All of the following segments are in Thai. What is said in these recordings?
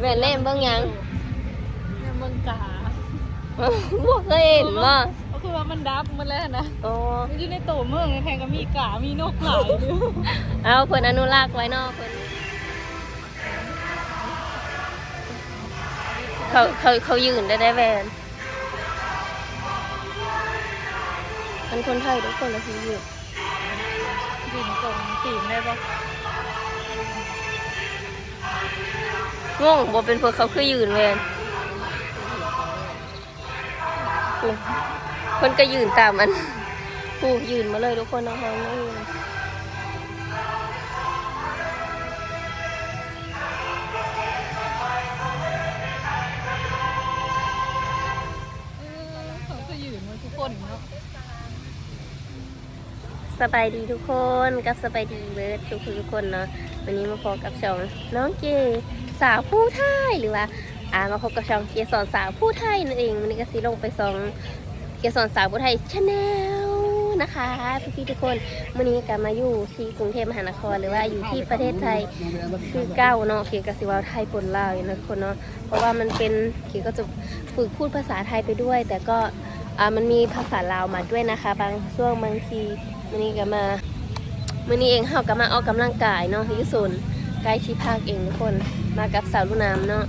แม่เล่นเบิ่งยังเบิ่งกาพวกเคยเห็นบ่ก็คือว่ามันดับมันแล้วนะโอ้มันอยู่ในโตเมืองแทงก็มีกามีนกหลายอยู่เอาเพิ่นอนุรักษ์ไว้เนาะเพิ่นเขายืนได้แวนมันคนไทยทุกคนละสิยืนบินตรงตีนได้ปะงงบ่เป็นพวกเขาคือยืนแวนคนก็ยืนตามมันผู้ยืนมาเลยทุกคนนะคะไม่ยืนเขาก็ยืนมาทุกคนเนาะสบายดีทุกคนกับสบายดีเบิร์ดทุกคนเนาะวันนี้มาพบกับช่องน้องเกสาวผู้ไทยหรือว่ามาพบกับช่องเกสรสาวผู้ไทยนั่นเองวันนี้ก็สิลงไปส่องเกสรสาวผู้ไทยชาแนลนะคะพี่ทุกคนวันนี้ก็มาอยู่ที่กรุงเทพมหานครหรือว่าอยู่ที่ประเทศไทยคือเก้าเนาะเกียกับสิวาไทยปนลาวอยู่นะทุกคนเนาะเพราะว่ามันเป็นเกียก็จะฝึกพูดภาษาไทยไปด้วยแต่ก็มันมีภาษาลาวมาด้วยนะคะบางช่วงบางทีวันนี้ก็มาวันนี้เองเขาก็มาออกกำลังกายเนาะยุส่วนใกล้ที่ภาคเองทุกคนมากับสาวลูกน้ำเนาะ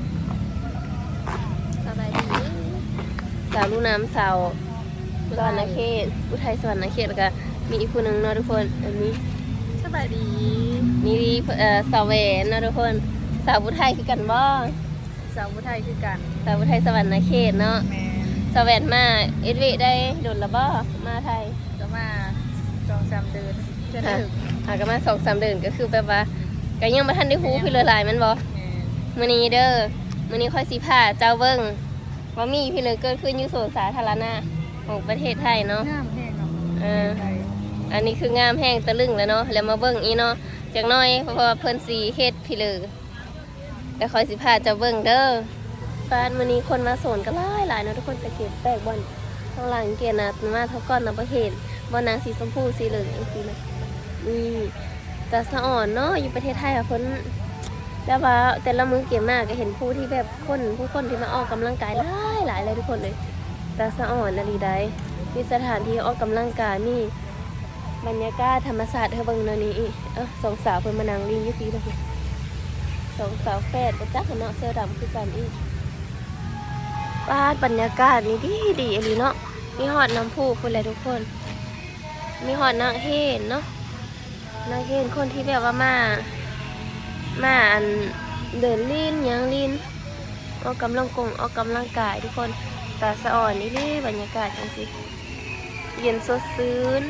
สบายดีสาวลูกน้ำสาวสวรรณเขตอุทัยสวรรณเขตแล้วก็มีอีกคนหนึ่งเนาะทุกคนอันนี้สบายดีมีสาวแหวนเนาะทุกคนสาวอุทัยคือกันบ่สาวผู้ไทยคือกันสาวอุทัยสวรรณเขตเนาะสาวแหวนมาเอสวีได้โดนละบ่มาไทยก็มา2-3 เดือนจะถึงก็มา 2-3 เดือนก็คือแบบว่าก็ยังบ่ทันได้ฮู้พี่เลยหลายมันบ่มื้อนี้เด้อมื้อนี้ค่อยสิพาเจ้าเบิ่งว่ามีพี่เลยเกิดขึ้นอยู่สวนสาธารณะของประเทศไทยเนาะงามแห้งเนาะอันนี้คืองามแห้งตะลึงแล้วเนาะแล้วมาเบิ่งอีเนาะจักหน่อยเพราะว่าเพิ่นสีเฮ็ดพี่เลยแต่ค่อยสิพาเจ้าเบิ่งเด้อบ้านมื้อนี้คนมาสวนก็หลายเนาะทุกคนตะเกียบแตกบ่อนข้างหลังเกียรนะมาเท่าก้อนนะบ่เห็นบ่นางสีชมพูสีเหลืองจังซี่นะแต่สะอ่อนเนาะอยู่ประเทศไทยเพิ่นแล้วว่าแต่ละมื้อเก็บมากก็เห็นผู้ที่แบบผู้คนที่มาออกกำลังกายหลายเลยทุกคนเลยแต่สะอ่อนนาลีได้มีสถานที่ออกกำลังกายมีบรรยากาศธรรมศาสตร์เธอเบิ่งเนาะนี่สองสาวเพิ่นมานั่งลิงอยู่ที่ตรงนี้สองสาวแฝดบ่จักเนาะเสื้อดำคือกันอีกบ้านบรรยากาศนี่ดีอันนี้เนาะมีหอดน้ำพุพุ่นเลยทุกคนมีหอดนางเฮนเนาะนางเฮนคนที่แบบว่ามาอันเดินลิ้นยังลิ้นออกกำลังกายทุกคนตาสะอ่อนนี่บรรยากาศจังสิเย็นสดชื่น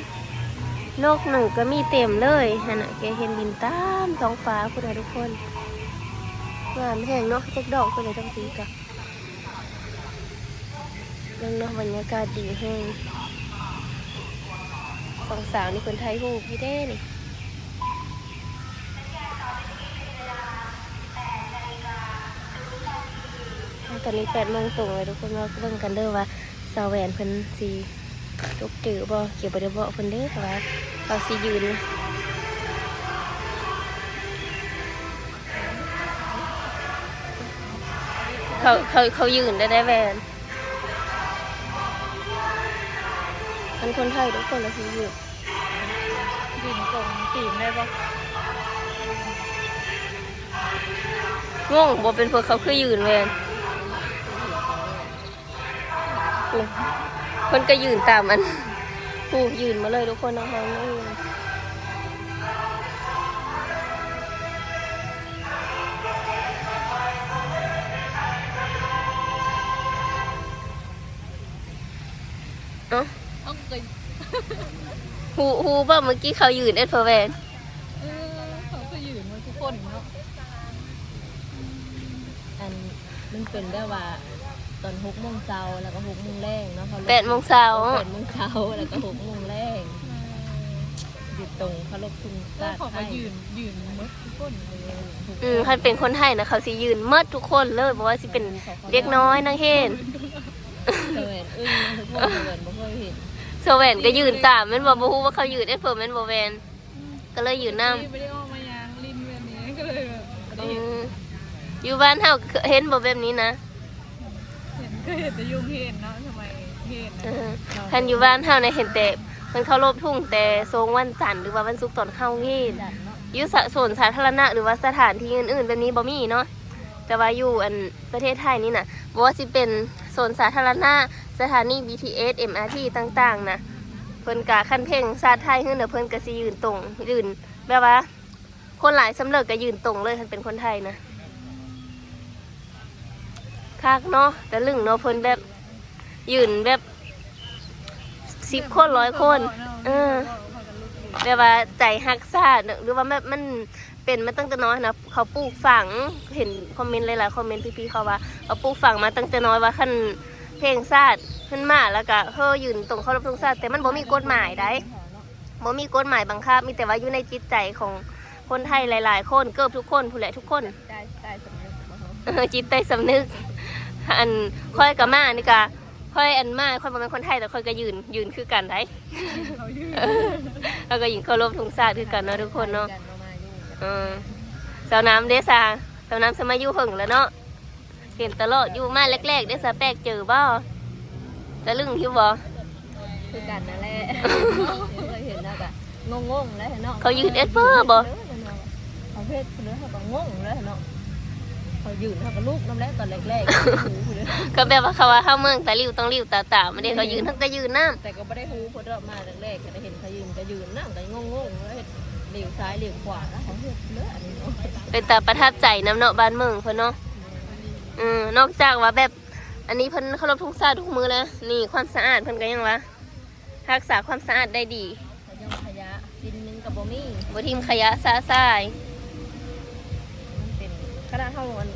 นกหนูก็มีเต็มเลยนั่นน่ะแกเห็นบินตามท้องฟ้าคุณทุกคนงามแห้งเนาะจักดอกไปเลยทั้งทีกับเรื่องเนาะบรรยากาศดีแห้งสองสาวนี่คนไทยฮู้พี่เด้นี่ตอนนี้8 โมงตรงเลยทุกคนมาเบิ่งกันเด้อว่าสาวแหวนเพิ่นสิตกจือบ่เกี่ยวบ่ได้บ่เพิ่นเด้อว่าเราสิยืนเขายืนได้แหวนมันคนไทยทุกคนละสิยืนบินตรงตีนได้ปะงงบ่เป็นพวกเขาคือยืนแหวนคนก็ยืนตามมันผู้ยืนมาเลยทุกคนนะคะไม่ยืนฮูบ่เมื่อกี้เขายืนเพอแวนเขาก็ยืนมาทุกคนเนาะอันมันเป็นได้ว่าตอน6 โมงเช้าแล้วก็6 โมงแรงเนาะ8 โมงเช้า8 โมงเช้าแล้วก็6 โมงแรงอยู่ตรงเคารพทุนชาติเขาก็ยืนหมดทุกคนเลยคันเป็นคนไทยนะเขาสิยืนหมดทุกคนเลยบอกว่าสิเป็นเด็กน้อยนางเฮนเสวรทุกคนเสวรบ่เคยเห็นเสวรก็ยืนตามมันบ่ฮู้ว่าเขายืนเพิ่นมันบ่แม่นก็เลยยืนนำไม่ได้ออกมายางลิ้นแบบนี้ก็เลย อยู่บ้านเฮาเห็นบ่แบบนี้นะ ก็เห็นแต่ยุงเห็นเนาะทำไมเห็นนะ คันอยู่บ้านเฮาเนี่ยเห็นแต่มันเคารพทุ่งแต่ทรงวันจันทร์หรือว่าวันศุกร์ตอนเข้าเฮ็ด จัดเนาะ อยู่สวนสาธารณะหรือว่าสถานที่อื่นๆแบบนี้บ่มีเนาะแต่ว่าอยู่อันประเทศไทยนี่น่ะบ่ว่าสิเป็นสวนสาธารณะสถานี BTS MRT ต่างๆนะเพิ่นกะคันเพลงชาติไทยเฮือนเพิ่นก็สิยืนตรงยืนแบบว่าคนหลายสำเร็จก็ยืนตรงเลยคันเป็นคนไทยนะคักเนาะแต่ลึงเนาะเพิ่นแบบยืนแบบ10 คน100 คนแบบว่าใจฮักซาดหรือว่าแบบมันเป็นมาตั้งแต่น้อยนะเขาปลูกฝังเห็นคอมเมนต์หลายๆคอมเมนต์พี่ๆเขาว่าเขาปลูกฝังมาตั้งแต่น้อยว่าขั้นเพลงชาติขึ้นมาแล้วก็ยืนตรงเคารพธงชาติแต่มันบ่มีกฎหมายได้บ่มีกฎหมายบังคับมีแต่ว่าอยู่ในจิตใจของคนไทยหลายๆคนเกือบทุกคนผู้ใหญ่ทุกคน ได้สำนึกบ่ฮะ จิตใต้สำนึกอันค่อยกับมานี่ก็ค่อยอันมาค่อยบ่เป็นคนไทยแต่ค่อยก็ยืนคือกันได้ เขายืน แล้วก็ยิงเคารพธงชาติคือกันเนาะทุกคนเนาะ กัมาอยู่ สาวน้ำเดซาสาวน้ำสมัยอยู่หึงแล้วเนาะเห็นตลอดอยู่มาแรกๆเดซาแปลกเจอบ่ตะลึงอยู่บ่ คือกันนั่นแหละเคยเห็นแล้วก็งงๆแล้วเนาะ เขายืนเอสเปอร์บ่ เขาเพศเนื้อเขาก็งงแล้วเนาะเขายืนเขาก็ลูกน้ำแรกตอนแรก ก็แบบว่าเขาว่าเข้าเมืองตาลิ้วต้องลิ้วตาตาไม่ได้เขายืนทั้งก็ยืนน้ แต่ก็ไม่ได้ฮู้เพราะเรามาแรกๆก็ได้เห็นเขายืนก็ยืนนั่งก็งงๆแล้วเหลียวซ้ายเหลียวขวาแล้วเขาเฮ็ดเลืออันนี้เนาะ ำเป็นตาประทับใจน้ำเนาะบ้านเมืองเพิ่นเนาะนอกจากว่าแบบอันนี้เพิ่นเคารพธงชาติทุกมือแล้วนี่ความสะอาดเพิ่นก็ยังว่ารักษาความสะอาดได้ดี เขายังขยะชิ้นนึงกับบ่มี บ่ทิ้งขยะซาซาย มันเป็นขนาดเท่ามัน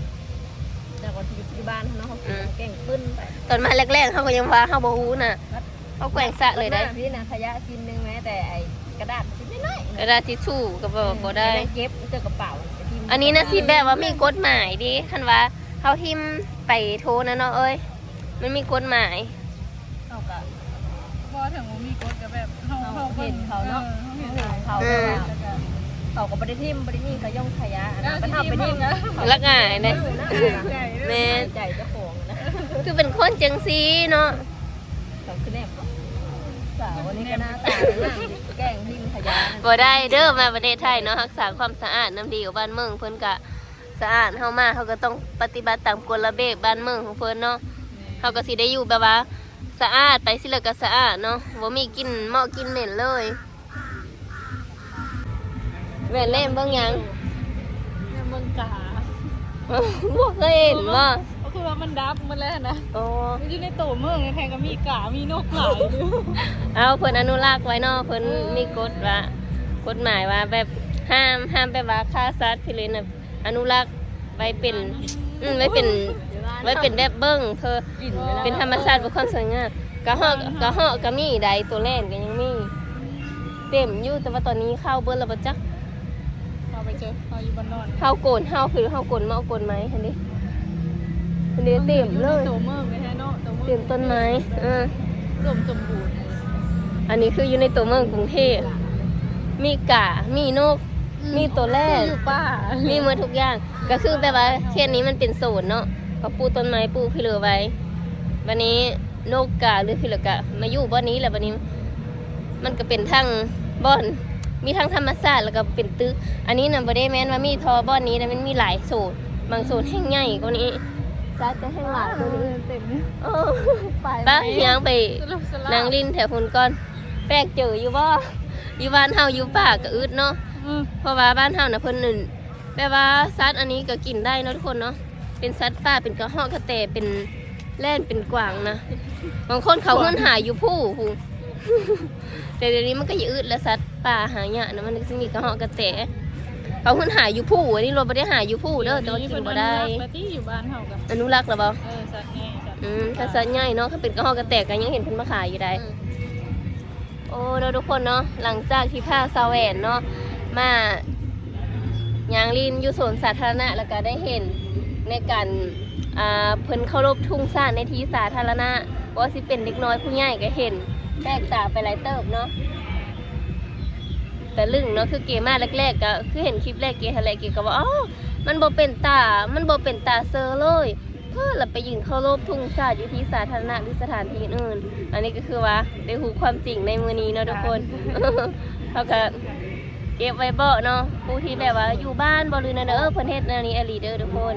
จากวันที่บ้านเนาะเขาเก่งขึ้นไป ตอนมาแรกๆเขาก็ยังว่าเขาบ่ฮู้น่ะเขาแกว่งสะเลยได้ พี่นะขยะชิ้นนึงแม้แต่ไอ้กระดาษชิ้นน้อย กระดาษทิชชู่ก็บ่ได้ เก็บเจอกระเป๋า อันนี้นะสิแบบว่ามีกฎหมายดิคันว่าเขาทิมไปโทรนะเนาะเอ้ยมันมีกฎหมาย เขาก็ พอถึงมีกฎก็แบบเขา เห็นเขาเนาะ เห็น เขาเขาก็บ่ได้ทิมบ่ได้มีเขาย่องขยะนะก็ทำไปทิมนะ ลักง่ายเลยแม่ ใจเจ้าของนะ คือเป็นคนจังซีเนาะ เขาคือแนบสาววันนี้ก็หน้าตาแกล้งทิมขยะ บ่ได้เด้อมาประเทศไทยเนาะรักษาความสะอาดน้ำดีของบ้านเมืองเพิ่นก็สะอาดเฮามาเขาก็ต้องปฏิบัติตามกฎระเบียบบ้านเมืองของเพิ่นเนาะเขาก็สิได้อยู่แบบว่าสะอาดไปสิแล้วก็สะอาดเนาะบ่มีกลิ่นเหมาะกลิ่นเหม็นเลยแม่นเล่นเบิ่งหยัง เมืองกา บ่เคยเห็นบ่ ก็คือว่ามันดับมันแล้วนะ โอ้ มันอยู่ในตัวเมืองในแพงก็มีกามีนกหลายเลย เอาเพิ่นอนุรักษ์ไว้เนาะเพิ่นมีกฎว่ากฎหมายว่าแบบห้ามแบบว่าฆ่าสัตว์พิเรนน่ะอนุรักษ์ไว้เป็นไว้เป็นแบบเบิ่งเพื่อเป็นธรรมชาติเพื่อความสวยงามกะเหาะก็มีใดตัวแล่นก็ยังมีเต็มอยู่แต่ว่าตอนนี้เข้าเบิ่แล้วบ่จัก เราไปเจอเราอยู่บ้านนอน เฮาโกนเฮาคือเฮาโกนมาเอาโกนไหมหั่นดิอันนี้เต็มเลย ตัวเมืองเลยฮะเนาะตัวเมือง เต็มต้นไม้สมบูรณ์ อันนี้คืออยู่ในตัวเมืองกรุงเทพมีกามีนก มีตัวแรก อยู่ป่า มีหมดทุกอย่าง ก็คือแบบว่าเขตนี้มันเป็นโซนเนาะเขาปลูกต้นไม้ปลูกพิเรไว้ วันนี้นกกาหรือพิเรกะมาอยู่บ่อนนี้แหละวันนี้ มันก็เป็นทั้งบ่อน มีทั้งธรรมชาติแล้วก็เป็นตึก อันนี้น่ะบ่ได้แม่นว่ามีทอบ่อนนี้นะมันมีหลายโซน บางโซนแห่งใหญ่กว่านี้ซาจะแห่งหลายกว่านี้ เต็ม เออป้ายังไป สลับสลับ นางลินแถวพุ่นก่อนแปลกเจออยู่บ่อยู่บ้านเฮาอยู่ป่าก็อึดเนาะเพราะว่าบ้านเฮาน่ะเพิ่นนึงแปลว่าสัตว์อันนี้ก็กินได้เนาะทุกคนเนาะเป็นสัตว์ป่าเป็นกระหอกกระแตเป็นแล่นเป็นกวางนะบางคนเขาเงินหาอยู่ผู้หูแต่เดี๋ยวนี้มันก็อย่าอึดแล้วสัตว์ป่าหายากนะมันสิมีกระหอกกระแตเขาเงินหาอยู่ผู้อันนี้เราบ่ได้หาอยู่ผู้เด้อแต่ว่ากินบ่ได้ ปที่อยู่บ้านเฮากับ อนุรักษ์แล้วบ่ สัตว์ไงสัตว์ ถ้าสัตว์ใหญ่เนาะถ้าเป็นกระหอกกระแตก็ยังเห็นเพิ่นมาขายอยู่ได้ โอ้เราทุกคนเนาะหลังจากที่พาสาวแหวนเนาะมายางลินอยู่สวนสาธารณะแล้วก็ได้เห็นในการเพิ่นเคารพทุ่งชาติในที่สาธารณะว่าสิเป็นเด็กน้อยผู้ใหญ่ก็เห็นแตกต่างไปหลายเติบเนาะแต่ลึงเนาะคือเกมาแรกๆก็คือเห็นคลิปแรกเกทะเลเกก็ว่าอ๋อ มันบ่เป็นตาเซอเลย เพื่อเราไปยืนเคารพทุ่งชาติอยู่ที่สาธารณะหรือสถานที่อื่น อันนี้ก็คือว่าได้หูความจริงในมือนี้เนาะทุกคน เขาก็เก็บไว้เบาะเนาะผู้ที่แบบว่าอยู่บ้านบ่ลือนะเด้อเพิ่นเฮ็ดแนวนี้อลีเด้อทุกคน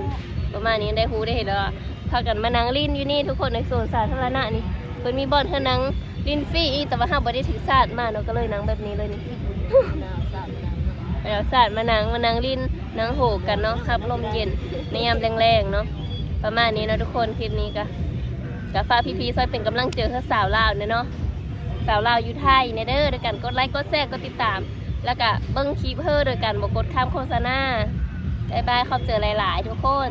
ประมาณนี้ได้หูได้เห็นแล้วอะพากันมานั่งลิ้นอยู่นี่ทุกคนในโซนสาธารณะนี่เพิ่นมีบ่อนให้นั่งลิ้นฟรีอีกแต่ว่าเฮาบ่ได้ถือศาสตร์มาเนาะก็เลยนั่งแบบนี้เลยนี่ หนาวสาบหนาว แล้วศาสตร์มานั่งลิ้นนั่งโหกันเนาะครับลมเย็นในยามแรงๆเนาะประมาณนี้เนาะทุกคนคลิปนี้ก็ฝากพี่ๆซอยเป็นกำลังใจให้สาวลาวเนาะสาวลาวอยู่ไทยเด้อด้วยกันกดไลค์กดแชร์กดติดตาม แล้วก็เบิ่งคลิปโดยกันบ่กดข้ามโฆษณาบ๊ายบายขอบเจอหลายๆทุกคน